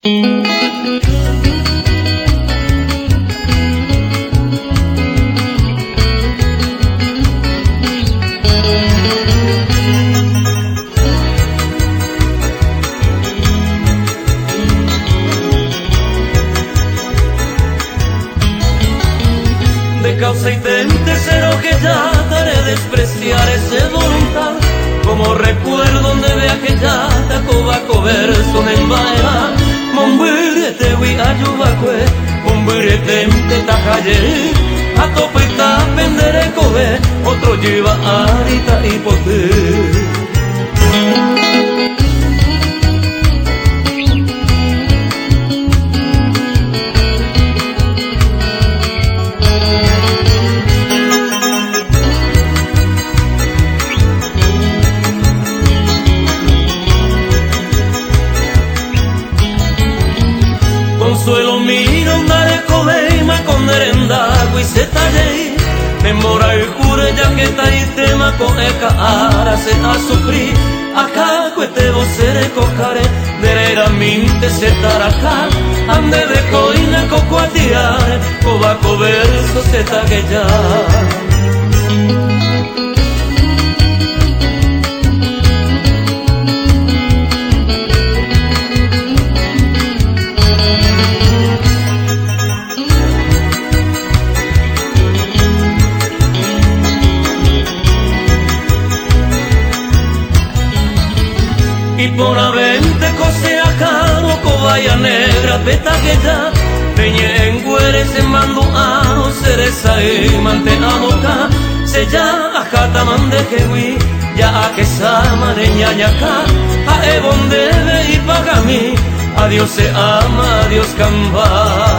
De causa y tente cero que ya daré despreciar ese voluntad, como recuerdo donde ve aquella tacobaco verso en baila mombirete wi ayubakwe mombirete te tajaye a tope ta pendere kobe otro lleva arita y pote. Consuelo miro dare cobeima con merenda y se talle memora el cure ya que ta y tema con eka ara se a sufrir acá cuete vocere cocare derera minte se taracá ande de coina cocoatiare cobaco verso se taguellar. Y por avente cose a caro cobaya negra petagueta peñe en güeres en mando a cereza y mantenamos se ya a jata mande kewi ya a que sama neñañaca a ebon debe y paga mí a Dios se ama a Dios camba.